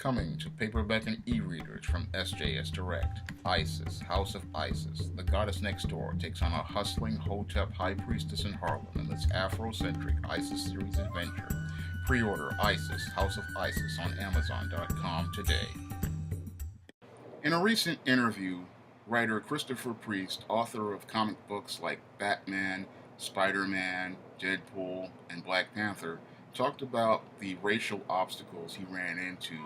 Coming to paperback and e-readers from SJS Direct, Isis, House of Isis, the goddess next door takes on a hustling Hotep high priestess in Harlem in this Afrocentric Isis series adventure. Pre-order Isis, House of Isis on Amazon.com today. In a recent interview, writer Christopher Priest, author of comic books like Batman, Spider-Man, Deadpool, and Black Panther, talked about the racial obstacles he ran into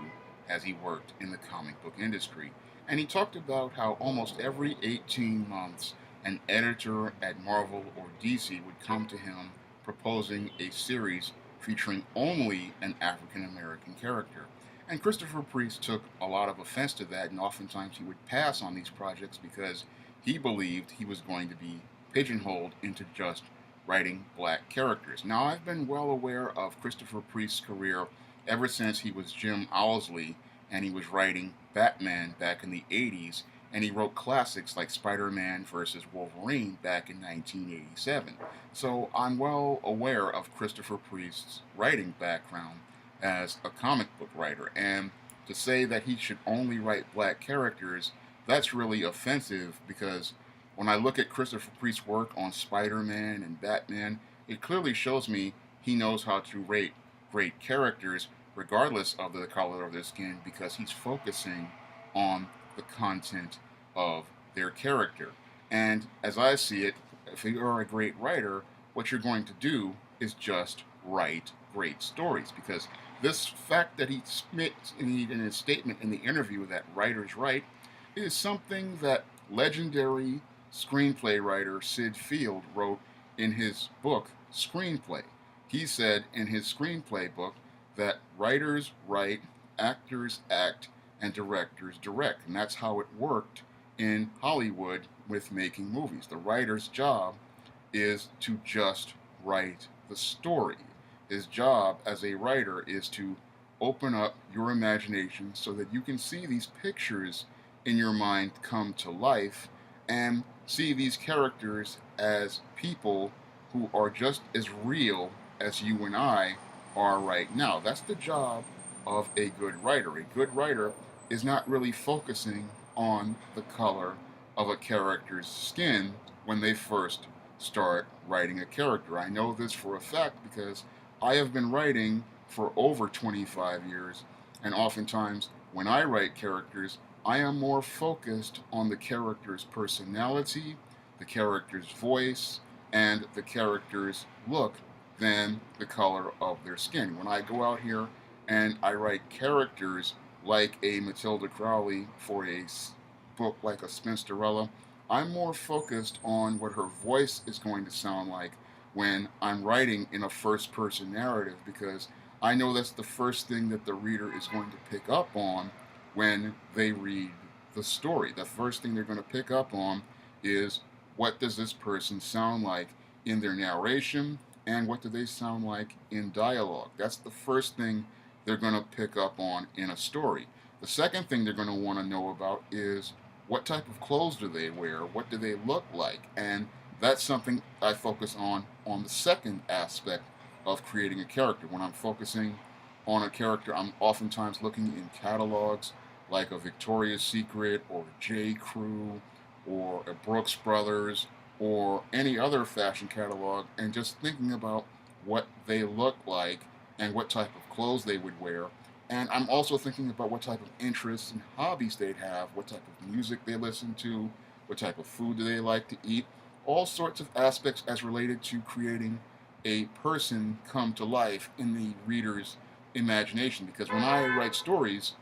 as he worked in the comic book industry. And he talked about how almost every 18 months, an editor at Marvel or DC would come to him proposing a series featuring only an African American character. And Christopher Priest took a lot of offense to that, and oftentimes he would pass on these projects because he believed he was going to be pigeonholed into just writing black characters. Now, I've been well aware of Christopher Priest's career ever since he was Jim Owsley and he was writing Batman back in the 80s, and he wrote classics like Spider-Man versus Wolverine back in 1987. So I'm well aware of Christopher Priest's writing background as a comic book writer, and to say that he should only write black characters, that's really offensive because when I look at Christopher Priest's work on Spider-Man and Batman, it clearly shows me he knows how to write great characters regardless of the color of their skin because he's focusing on the content of their character. And as I see it, if you are a great writer, what you're going to do is just write great stories because this fact that he admits in his statement in the interview that writers write is something that legendary screenplay writer Sid Field wrote in his book Screenplay. He said in his screenplay book that writers write, actors act, and directors direct. And that's how it worked in Hollywood with making movies. The writer's job is to just write the story. His job as a writer is to open up your imagination so that you can see these pictures in your mind come to life and see these characters as people who are just as real as you and I are right now. That's the job of a good writer. A good writer is not really focusing on the color of a character's skin when they first start writing a character. I know this for a fact because I have been writing for over 25 years, and oftentimes when I write characters, I am more focused on the character's personality, the character's voice, and the character's look than the color of their skin. When I go out here and I write characters like a Matilda Crowley for a book like a Spinsterella, I'm more focused on what her voice is going to sound like when I'm writing in a first person narrative because I know that's the first thing that the reader is going to pick up on when they read the story. The first thing they're going to pick up on is what does this person sound like in their narration and what do they sound like in dialogue. That's the first thing they're going to pick up on in a story. The second thing they're going to want to know about is what type of clothes do they wear? What do they look like? And that's something I focus on the second aspect of creating a character. When I'm focusing on a character, I'm oftentimes looking in catalogs like a Victoria's Secret or J. Crew or a Brooks Brothers or any other fashion catalog and just thinking about what they look like and what type of clothes they would wear. And I'm also thinking about what type of interests and hobbies they'd have, what type of music they listen to, what type of food do they like to eat, all sorts of aspects as related to creating a person come to life in the reader's imagination. Because when I write stories,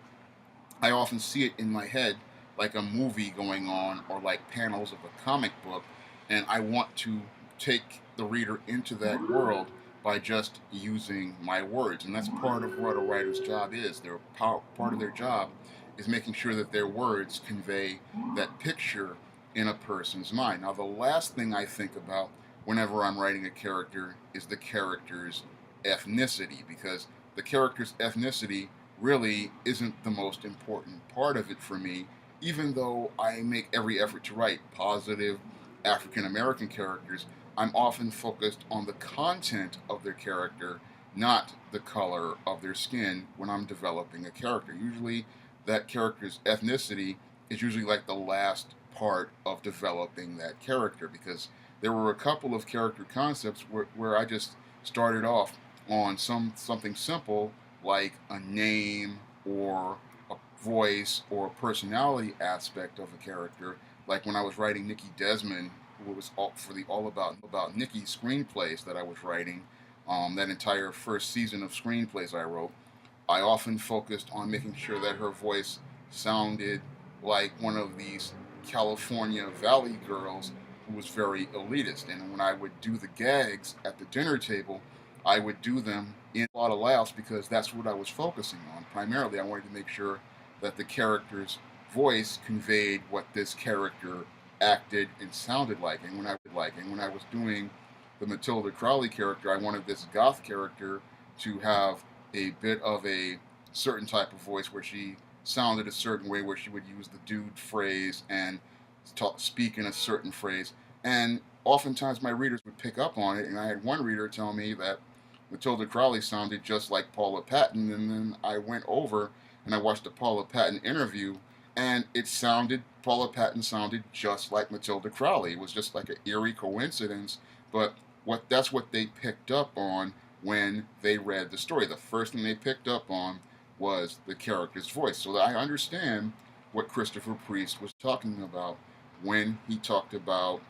I often see it in my head like a movie going on or like panels of a comic book, and I want to take the reader into that world by just using my words. And that's part of what a writer's job is. Part of their job is making sure that their words convey that picture in a person's mind. Now, the last thing I think about whenever I'm writing a character is the character's ethnicity, because the character's ethnicity really isn't the most important part of it for me, even though I make every effort to write positive African American characters. I'm often focused on the content of their character not the color of their skin when I'm developing a character. Usually, that character's ethnicity is usually like the last part of developing that character, because there were a couple of character concepts where I just started off on something simple like a name or a voice or a personality aspect of a character. Like when I was writing Nikki Desmond, who was all for the All About Nikki screenplays that I was writing, that entire first season of screenplays I wrote, I often focused on making sure that her voice sounded like one of these California Valley girls who was very elitist. And when I would do the gags at the dinner table, I would do them in a lot of laughs because that's what I was focusing on. Primarily, I wanted to make sure that the character's voice conveyed what this character acted and sounded like. And when I was doing the Matilda Crowley character, I wanted this goth character to have a bit of a certain type of voice where she sounded a certain way, where she would use the dude phrase and speak in a certain phrase. And oftentimes my readers would pick up on it, and I had one reader tell me that Matilda Crowley sounded just like Paula Patton, and then I went over and I watched a Paula Patton interview, and Paula Patton sounded just like Matilda Crowley. It was just like an eerie coincidence, but that's what they picked up on when they read the story. The first thing they picked up on was the character's voice. So I understand what Christopher Priest was talking about when he talked about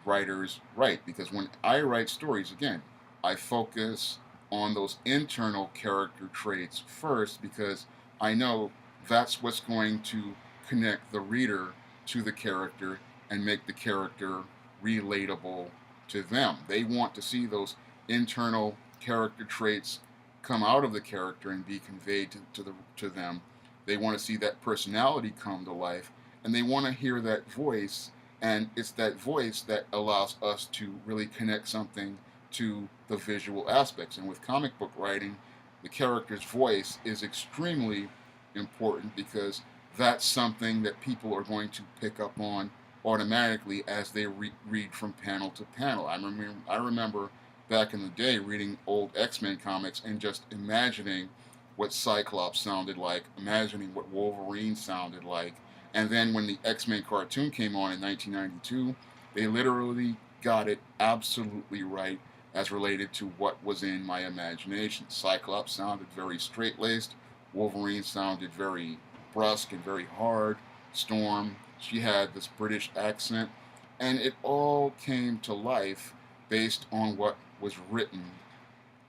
writers write. Because when I write stories, again, I focus on those internal character traits first, because I know that's what's going to connect the reader to the character and make the character relatable to them. They want to see those internal character traits come out of the character and be conveyed to them. They want to see that personality come to life, and they want to hear that voice. And it's that voice that allows us to really connect something to the visual aspects. And with comic book writing, the character's voice is extremely important, because that's something that people are going to pick up on automatically as they read from panel to panel. I remember back in the day reading old X-Men comics and just imagining what Cyclops sounded like, imagining what Wolverine sounded like. And then when the X-Men cartoon came on in 1992, they literally got it absolutely right as related to what was in my imagination. Cyclops sounded very straight-laced. Wolverine sounded very brusque and very hard. Storm, she had this British accent. And it all came to life based on what was written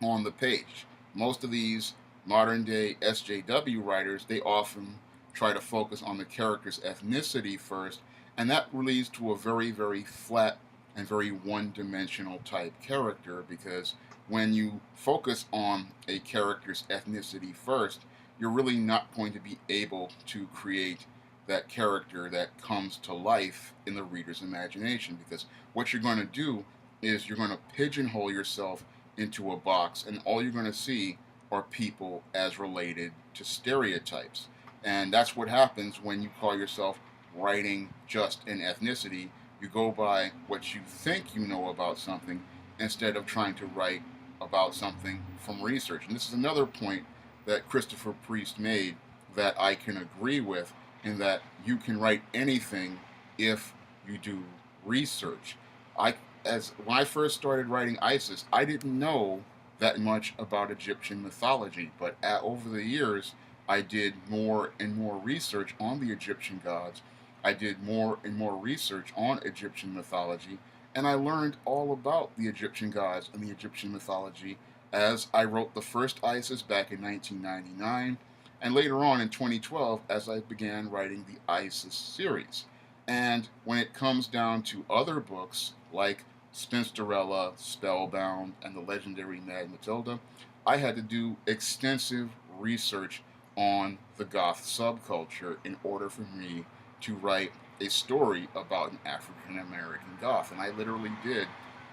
on the page. Most of these modern day SJW writers, they often try to focus on the character's ethnicity first, and that leads to a very, very flat and very one-dimensional type character, because when you focus on a character's ethnicity first, you're really not going to be able to create that character that comes to life in the reader's imagination, because what you're going to do is you're going to pigeonhole yourself into a box, and all you're going to see are people as related to stereotypes. And that's what happens when you call yourself writing just an ethnicity. You go by what you think you know about something instead of trying to write about something from research. And this is another point that Christopher Priest made that I can agree with, in that you can write anything if you do research. When I first started writing ISIS, I didn't know that much about Egyptian mythology, but over the years, I did more and more research on the Egyptian gods. I did more and more research on Egyptian mythology, and I learned all about the Egyptian gods and the Egyptian mythology as I wrote the first ISIS back in 1999, and later on in 2012 as I began writing the ISIS series. And when it comes down to other books like Spinsterella, Spellbound, and the legendary Mad Matilda, I had to do extensive research on the goth subculture in order for me to write a story about an African American goth. And I literally did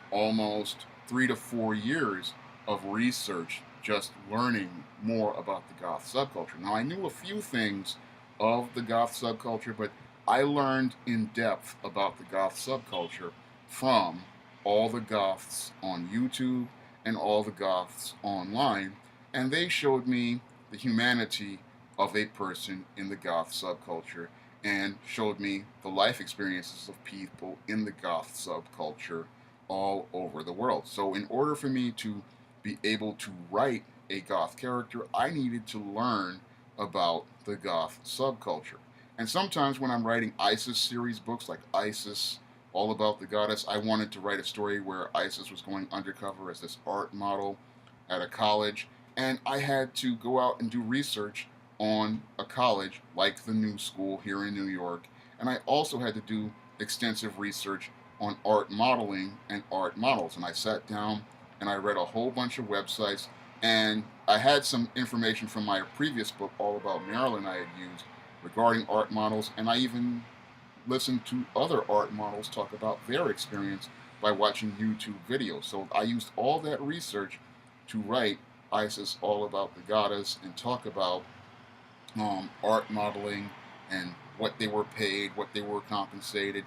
almost 3 to 4 years of research just learning more about the goth subculture. Now, I knew a few things of the goth subculture, but I learned in depth about the goth subculture from all the goths on YouTube and all the Goths online, and they showed me the humanity of a person in the Goth subculture and showed me the life experiences of people in the Goth subculture all over the world. So, in order for me to be able to write a Goth character, I needed to learn about the Goth subculture. And sometimes when I'm writing Isis series books like Isis, All About the Goddess, I wanted to write a story where Isis was going undercover as this art model at a college. And I had to go out and do research on a college like the New School here in New York. And I also had to do extensive research on art modeling and art models. And I sat down and I read a whole bunch of websites. And I had some information from my previous book, All About Marilyn, I had used regarding art models. And I even listened to other art models talk about their experience by watching YouTube videos. So I used all that research to write Isis All About the Goddess and talk about art modeling and what they were paid, what they were compensated,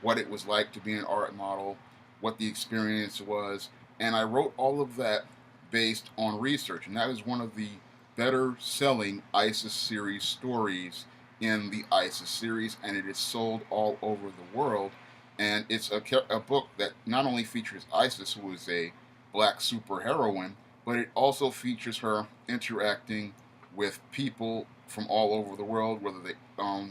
what it was like to be an art model, what the experience was. And I wrote all of that based on research. And that is one of the better selling ISIS series stories in the ISIS series. And it is sold all over the world. And it's a book that not only features Isis, who is a black superheroine, but it also features her interacting with people from all over the world, whether they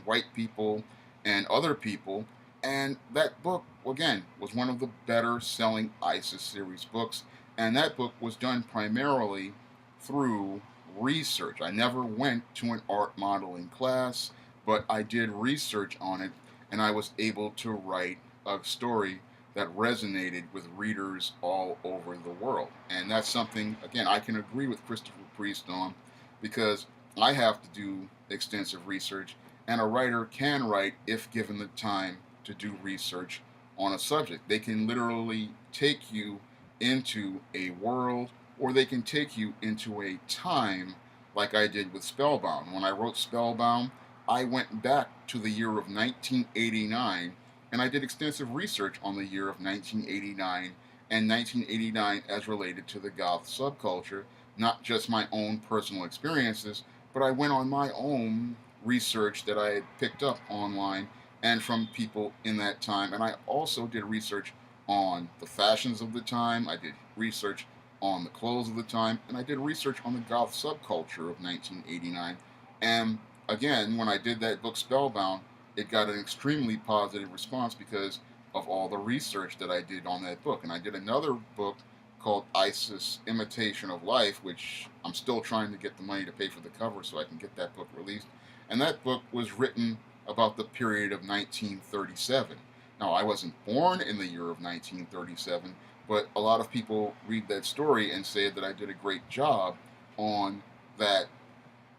white people and other people. And that book, again, was one of the better selling ISIS series books. And that book was done primarily through research. I never went to an art modeling class, but I did research on it, and I was able to write a story that resonated with readers all over the world. And that's something, again, I can agree with Christopher Priest on, because I have to do extensive research, and a writer can write if given the time to do research on a subject. They can literally take you into a world, or they can take you into a time, like I did with Spellbound. When I wrote Spellbound, I went back to the year of 1989, and I did extensive research on the year of 1989 and 1989 as related to the Goth subculture, not just my own personal experiences, but I went on my own research that I had picked up online and from people in that time. And I also did research on the fashions of the time, I did research on the clothes of the time, and I did research on the Goth subculture of 1989. And again, when I did that book Spellbound, it got an extremely positive response because of all the research that I did on that book. And I did another book called Isis Imitation of Life, which I'm still trying to get the money to pay for the cover so I can get that book released. And that book was written about the period of 1937. Now, I wasn't born in the year of 1937, but a lot of people read that story and say that I did a great job on that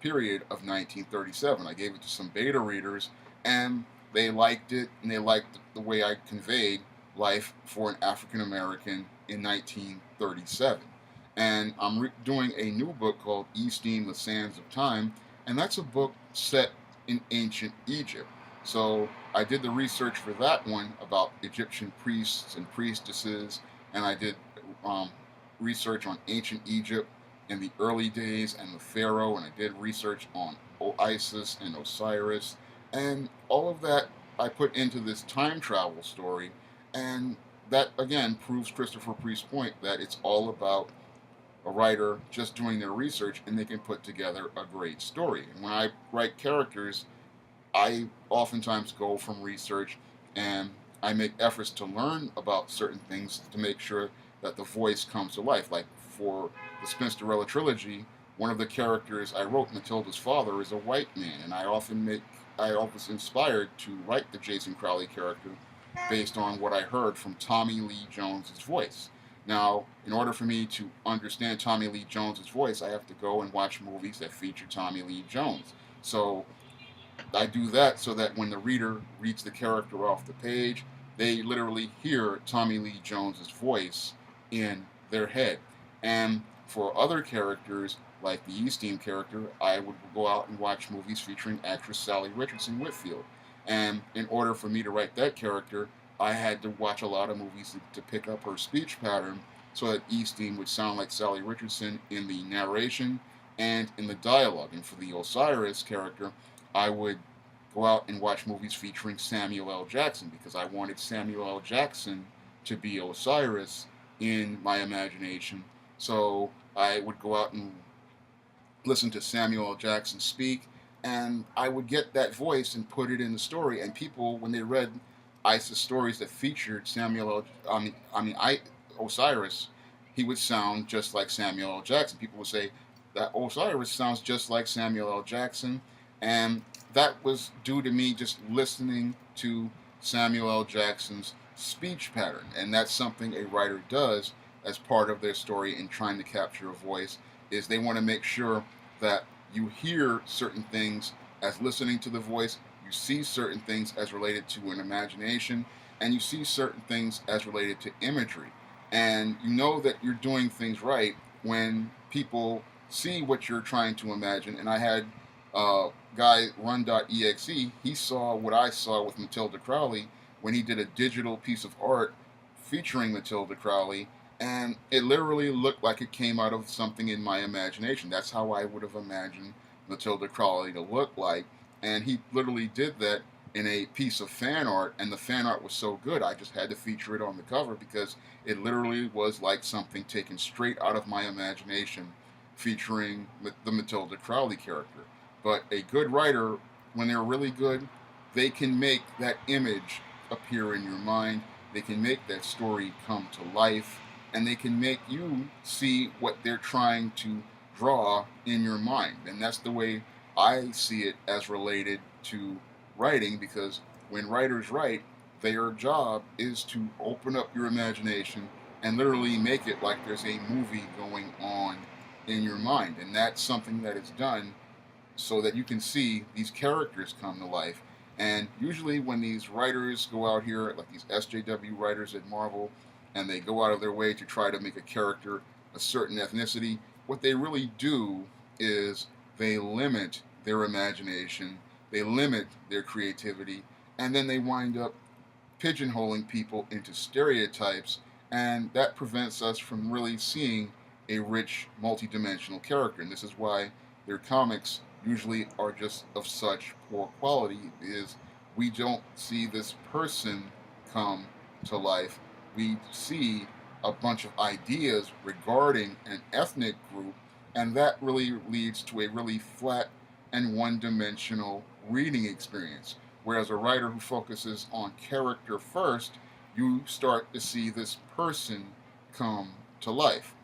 period of 1937. I gave it to some beta readers, and they liked it, and they liked the way I conveyed life for an African American in 1937. And I'm doing a new book called Esteem, the Sands of Time, and that's a book set in ancient Egypt. So I did the research for that one about Egyptian priests and priestesses, and I did research on ancient Egypt in the early days and the Pharaoh, and I did research on Isis and Osiris, and all of that I put into this time travel story, and that again proves Christopher Priest's point that it's all about a writer just doing their research and they can put together a great story. And when I write characters, I oftentimes go from research and I make efforts to learn about certain things to make sure that the voice comes to life. Like for the Spinsterella trilogy, one of the characters I wrote, Matilda's father, is a white man, and I was inspired to write the Jason Crowley character based on what I heard from Tommy Lee Jones's voice. Now, in order for me to understand Tommy Lee Jones's voice, I have to go and watch movies that feature Tommy Lee Jones. So I do that so that when the reader reads the character off the page, they literally hear Tommy Lee Jones's voice in their head. And for other characters, like the Esteem character, I would go out and watch movies featuring actress Sally Richardson Whitfield. And in order for me to write that character, I had to watch a lot of movies to pick up her speech pattern so that Easting would sound like Sally Richardson in the narration and in the dialogue. And for the Osiris character, I would go out and watch movies featuring Samuel L. Jackson because I wanted Samuel L. Jackson to be Osiris in my imagination. So I would go out and listen to Samuel L. Jackson speak, and I would get that voice and put it in the story. And people, when they read ISIS stories that featured Samuel L. Osiris, he would sound just like Samuel L. Jackson. People would say that Osiris sounds just like Samuel L. Jackson, and that was due to me just listening to Samuel L. Jackson's speech pattern, and that's something a writer does as part of their story in trying to capture a voice is they want to make sure that you hear certain things as listening to the voice, you see certain things as related to an imagination, and you see certain things as related to imagery. And you know that you're doing things right when people see what you're trying to imagine. And I had guy Run.exe, he saw what I saw with Matilda Crowley when he did a digital piece of art featuring Matilda Crowley, and it literally looked like it came out of something in my imagination. That's how I would have imagined Matilda Crowley to look like, and he literally did that in a piece of fan art, and the fan art was so good I just had to feature it on the cover because it literally was like something taken straight out of my imagination featuring the Matilda Crowley character. But a good writer, when they're really good, they can make that image appear in your mind, they can make that story come to life, and they can make you see what they're trying to draw in your mind. And that's the way I see it as related to writing, because when writers write, their job is to open up your imagination and literally make it like there's a movie going on in your mind. And that's something that is done so that you can see these characters come to life. And usually, when these writers go out here, like these SJW writers at Marvel, and they go out of their way to try to make a character a certain ethnicity, what they really do is they limit their imagination, they limit their creativity, and then they wind up pigeonholing people into stereotypes, and that prevents us from really seeing a rich, multidimensional character. And this is why their comics usually are just of such poor quality, is we don't see this person come to life. We see a bunch of ideas regarding an ethnic group, and that really leads to a really flat and one-dimensional reading experience. Whereas a writer who focuses on character first, you start to see this person come to life.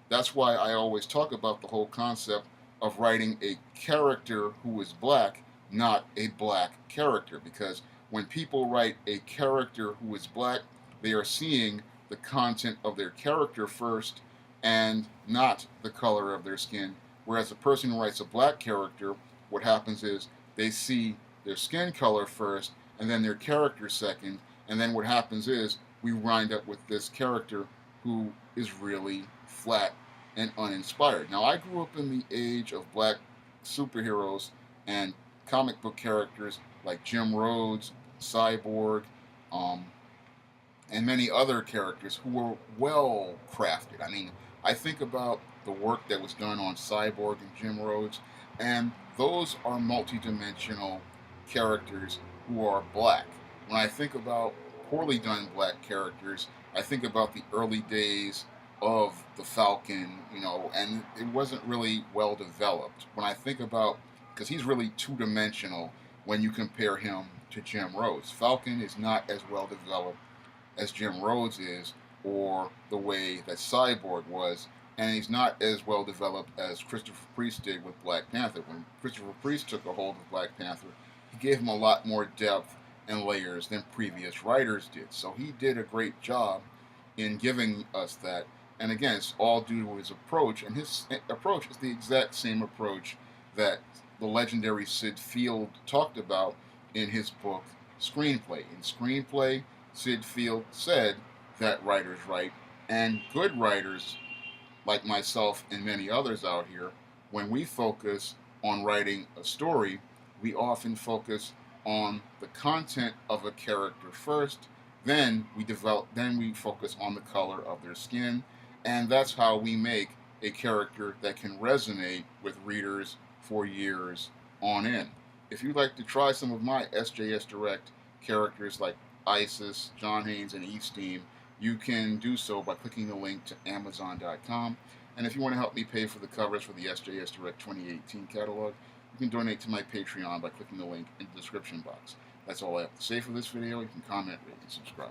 That's why I always talk about the whole concept of writing a character who is black, not a black character. Because when people write a character who is black, they are seeing the content of their character first and not the color of their skin. Whereas a person who writes a black character, what happens is they see their skin color first and then their character second. And then what happens is we wind up with this character who is really flat and uninspired. Now, I grew up in the age of black superheroes and comic book characters like Jim Rhodes, Cyborg, um, and many other characters who were well crafted. I mean, I think about the work that was done on Cyborg and Jim Rhodes, and those are multidimensional characters who are black. When I think about poorly done black characters, I think about the early days of the Falcon, and it wasn't really well developed. When I think about, because he's really two-dimensional when you compare him to Jim Rhodes. Falcon is not as well developed as Jim Rhodes is, or the way that Cyborg was, and he's not as well developed as Christopher Priest did with Black Panther. When Christopher Priest took a hold of Black Panther, he gave him a lot more depth and layers than previous writers did. So he did a great job in giving us that. And again, it's all due to his approach, and his approach is the exact same approach that the legendary Sid Field talked about in his book Screenplay. In Screenplay, Sid Field said that writers write, and good writers like myself and many others out here, when we focus on writing a story, we often focus on the content of a character first, then we focus on the color of their skin, And that's how we make a character that can resonate with readers for years on end. If you'd like to try some of my SJS Direct characters like Isis, John Haynes, and Eve Steam, you can do so by clicking the link to Amazon.com. And if you want to help me pay for the covers for the SJS Direct 2018 catalog, you can donate to my Patreon by clicking the link in the description box. That's all I have to say for this video. You can comment, rate, and subscribe.